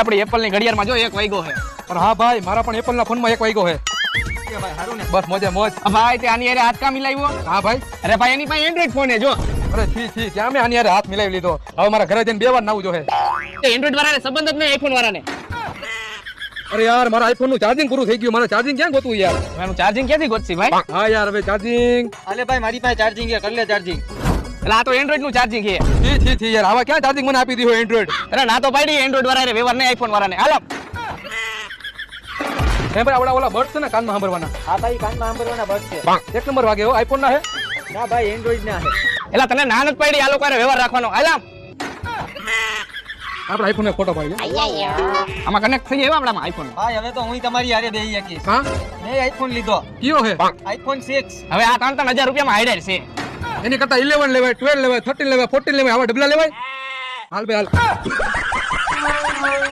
આપણી એપલ ની ઘડિયાળમાં જો 1 વાગ્યો છે. પણ હા ભાઈ મારા પણ એપલ ના ફોન માં 1 વાગ્યો છે. ભાઈ સારું ને? બસ મોજે મોજ. ભાઈ તે આની હારે હાથ કામ મિલાવ્યો? હા ભાઈ. અરે ભાઈ એની પાસે એન્ડ્રોઈડ ફોન છે જો. અરે છી ક્યાં મેં આની હારે હાથ મિલાવી લીધો. હવે મારા ઘરે જઈને 2 વાર નાવું જો છે. એન્ડ્રોઈડ વાળાને સંબંધ જ નહીં આઈફોન વાળાને. અરે યાર મારા આઈફોન નું ચાર્જિંગ પૂરું થઈ ગયું. મારે ચાર્જિંગ ક્યાં ગોતું યાર? એનું ચાર્જિંગ ક્યાંથી ગોતશી ભાઈ? હા યાર હવે ચાર્જિંગ. અલે ભાઈ મારી પાસે ચાર્જિંગ છે, કર લે ચાર્જિંગ. એટલે આ તો એન્ડ્રોઈડ નું ચાર્જિંગ છે. છી યાર આવા ક્યાં ચાર્જિંગ મને આપી દીધું એન્ડ્રોઈડ? અરે ના તો પાડી એન્ડ્રોઈડ વાળાને વ્યવહાર નહીં આઈફોન વાળાને. હાલો હે ભાઈ આવડા ઓલા બર્ડ છે ને કાનમાં સાંભળવાના? હા ભાઈ કાનમાં સાંભળવાના બસ છે. 1 નંબર વાગે હો. આઈફોન ના હે? ના ભાઈ એન્ડ્રોઈડ ના છે. એટલે તને ના નથી પાડી આ લોકોને વ્યવહાર રાખવાનો. હાલો આપણે આઈફોન ને ફોટો પાડી. આમાં કનેક્ટ થઈ જાય આપણામાં આઈફોન. ભાઈ હવે તો હું તમારી હારે બેહી શકીશ. હા મેં આઈફોન લીધો, કયો હે? આઈફોન 6. હવે આ 3,000 રૂપિયામાં હાઈડર છે. એની કરતા 11 લેવાય, 12 લેવાય, 13 લેવાય, 14 લેવાય, આવા ડબલા લેવાય. હાલ ભાઈ હાલ.